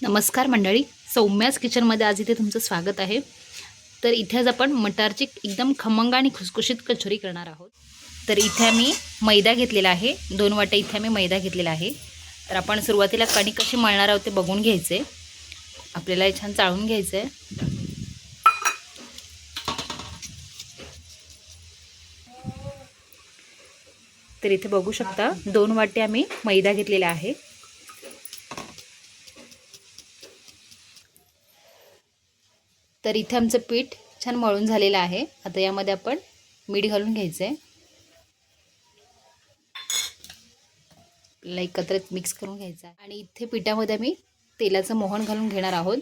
नमस्कार मंडळी, सौम्यास किचनमध्ये आज इथे तुमचं स्वागत आहे. तर इथे आज आपण मटारची एकदम खमंग आणि खुसखुशीत कचोरी करणार आहोत. तर इथे आम्ही मैदा घेतलेला आहे. 2 वाटे इथे आम्ही मैदा घेतलेला आहे. तर आपण सुरुवातीला कणिक कशी मळणार आहोत ते बघून घ्यायचे. आपल्याला हे छान चाळून घ्यायचं आहे. तर इथे बघू शकता 2 वाटे आम्ही मैदा घेतलेला आहे. तर इथे आमचं पीठ छान मळून झालेलं आहे. आता यामध्ये आपण मीठ घालून घ्यायचं आहे. एकत्रित मिक्स करून घ्यायचं आहे. आणि इथे पिठामध्ये आम्ही तेलाचं मोहन घालून घेणार आहोत.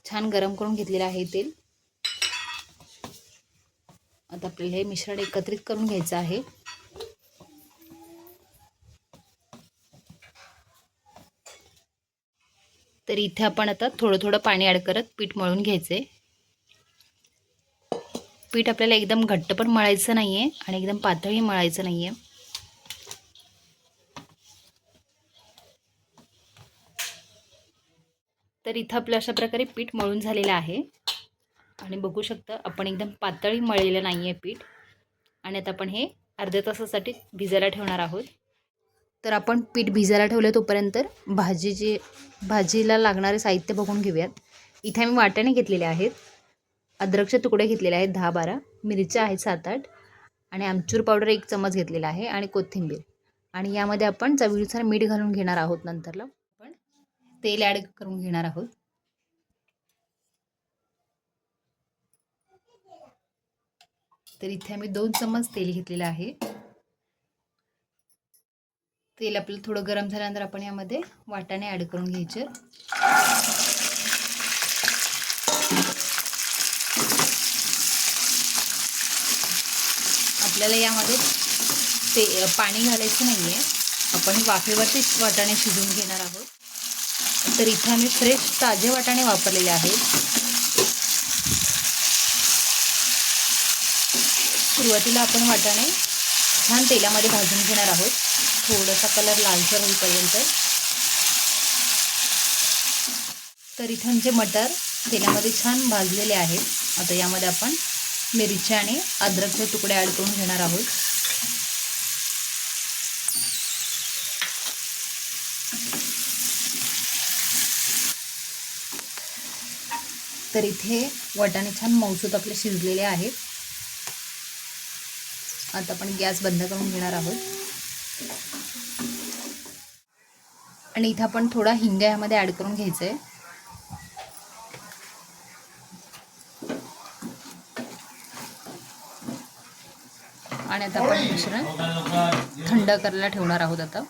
छान गरम करून घेतलेलं आहे तेल. आता आपल्याला हे मिश्रण एकत्रित करून घ्यायचं आहे. तर इथे आपण आता थोडं थोडं पाणी ॲड करत पीठ मळून घ्यायचे. पीठ आपल्याला एकदम घट्ट पण मळायचं नाहीये आणि एकदम पातळही मळायचं नाहीये. तर इथं आपलं अशा प्रकारे पीठ मळून झालेलं आहे. आणि बघू शकता आपण एकदम पातळही मळलेलं नाहीये पीठ. आणि आता आपण हे अर्ध्या तासासाठी भिजायला ठेवणार आहोत. तर आपण पीठ भिजायला ठेवलं तोपर्यंत भाजीला लागणारे साहित्य बघून घेऊयात. इथे आम्ही वाटाणे घेतलेले आहेत. अद्रकचे तुकडे घेतलेले आहेत 10-12, मिरच्या आहेत 7-8 आणि आमचूर पावडर 1 चमच घेतलेला आहे आणि कोथिंबीर. आणि यामध्ये आपण चवीनुसार मीठ घालून घेणार आहोत. नंतरला आपण तेल ॲड करून घेणार आहोत. तर इथे आम्ही 2 चमच तेल घेतलेलं आहे. तेल आपलं थोडं गरम झाल्यानंतर आपण यामध्ये वाटाणे ॲड करून घ्यायचे. आपल्याला यामध्ये पाणी घालायचं नाही आहे. आपण वाफेवरती वाटाणे शिजवून घेणार आहोत. तर इथे आम्ही फ्रेश ताजे वाटाणे वापरलेले आहेत. सुरुवातीला आपण वाटाणे छान तेलामध्ये भाजून घेणार आहोत. थोडासा कलर लालसर होईपर्यंत. तर इथे आमचे मटर तेलामध्ये छान भाजलेले आहेत. आता यामध्ये आपण मिरच्या आणि अद्रकचे तुकडे ॲड करून घेणार आहोत. तर इथे वाटाणे छान मऊसूत आपले शिजलेले आहेत. आता आपण गॅस बंद करून घेणार आहोत. आणि इथे आपण थोडा हिंग यामध्ये ॲड करून घ्यायचं आहे. आणि आता आपण मिश्रण थंड करायला ठेवणार आहोत. आता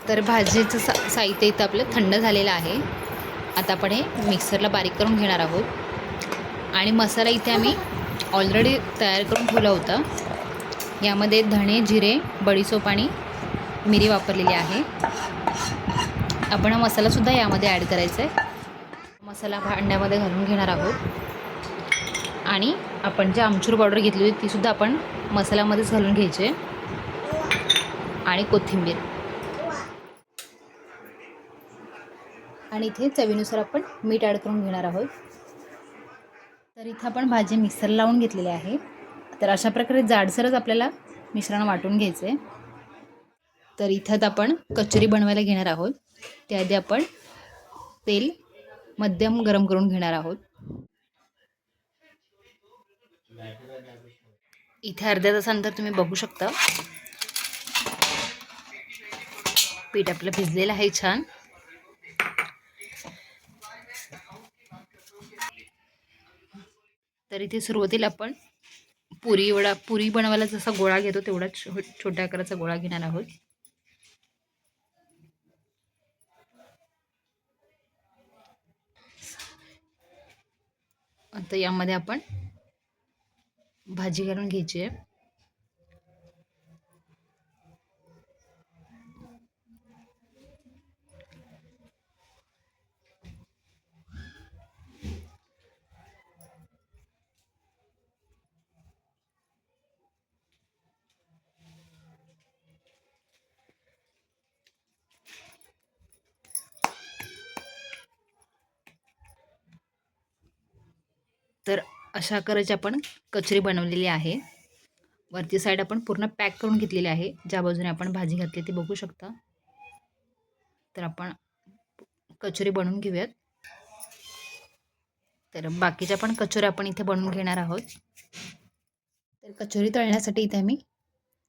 तर भाजीचं साहित्य इथं आपलं थंड झालेलं आहे. आता आपण हे मिक्सरला बारीक करून घेणार आहोत. आणि मसाला इथे आम्ही ऑलरेडी तयार करून ठेवला होता. यामध्ये धणे, जिरे, बडीशोप आणि मिरी वापरलेली आहे. आपण हा मसालासुद्धा यामध्ये ॲड करायचा आहे. मसाला भांड्यामध्ये घालून घेणार आहोत. आणि आपण जे आमचूर पावडर घेतली होती तीसुद्धा आपण मसाल्यामध्येच घालून घ्यायची. आणि कोथिंबीर. आणि इथे चवीनुसार आपण मीठ ॲड करून घेणार आहोत. तर इथं आपण भाजी मिक्सर लावून घेतलेली आहे. तर अशा प्रकारे जाडसरच आपल्याला मिश्रण वाटून घ्यायचं आहे. तर इथं आपण कचोरी बनवायला घेणार आहोत. त्याआधी आपण तेल मध्यम गरम करून घेणार आहोत. इथे अर्ध्या तासानंतर तुम्ही बघू शकता पीठ आपलं भिजलेलं आहे छान. तर इथे सुरुवातीला आपण पुरी बनवायला जसा गोळा घेतो तेवढा छोट्या आकाराचा गोळा घेणार आहोत. आता यामध्ये आपण भाजी घालून घ्यायची आहे. अशा आकाराची आपण कचोरी बनवलेली आहे. वरची साईड आपण पूर्ण पॅक करून घेतलेली आहे. ज्या बाजूने आपण भाजी घातली ते बघू शकता. तर आपण कचोरी बनवून घेऊयात. तर बाकीच्या पण कचोऱ्या आपण इथे बनवून घेणार आहोत. तर कचोरी तळण्यासाठी इथे आम्ही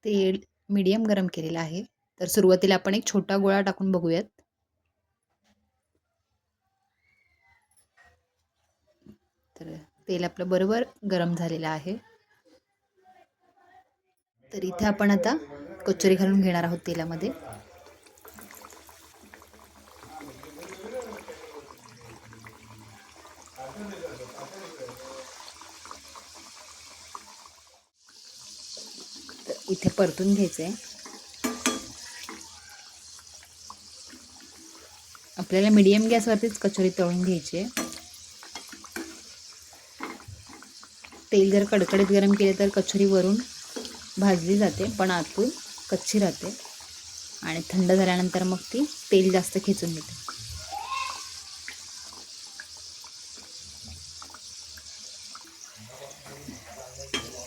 तेल मीडियम गरम केलेलं आहे. तर सुरुवातीला आपण एक छोटा गोळा टाकून बघूयात. तर तेल आपलं बरोबर गरम झालेलं आहे. तर इथे आपण आता कचोरी घालून घेणार आहोत तेलामध्ये. तर इथे परतून घ्यायचं आहे. आपल्याला मीडियम गॅसवरतीच कचोरी तळून घ्यायची आहे. तेल जर कडकडीत गरम केले तर कचोरी वरून भाजली जाते, पण आतून कच्ची राहते आणि थंड झाल्यानंतर मग ती तेल जास्त खेचून घेते.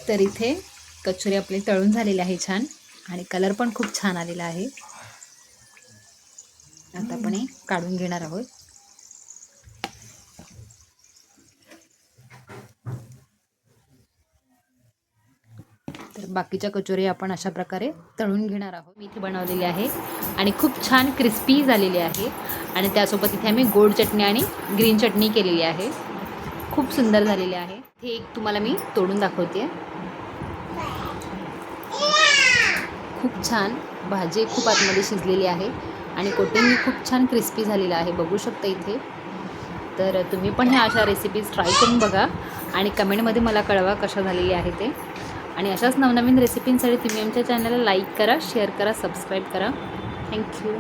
तर इथे कचोरी आपली तळून झालेली आहे छान आणि कलर पण खूप छान आलेला आहे. आता आपण हे काढून घेणार आहोत. तर बाकीच्या कचोरी आपण अशा प्रकारे तळून घेणार आहोत. मी इथे बनवलेली आहे आणि खूप छान क्रिस्पी झालेली आहे आणि त्यासोबत इथे आम्ही गोड चटणी आणि ग्रीन चटणी केलेली आहे. खूप सुंदर झालेली आहे. हे एक तुम्हाला मी तोडून दाखवते. खूप छान भाजी खूप आतमध्ये शिजलेली आहे आणि कोटिंग खूप छान क्रिस्पी झालेलं आहे, बघू शकता इथे. तर तुम्ही पण ह्या अशा रेसिपीज ट्राय करून बघा आणि कमेंटमध्ये मला कळवा कशा झालेली आहे ते. आणि अशाच नवनवीन रेसिपींसाठी तुम्ही आमच्या चॅनलला लाईक करा, शेअर करा, सबस्क्राईब करा. थँक्यू.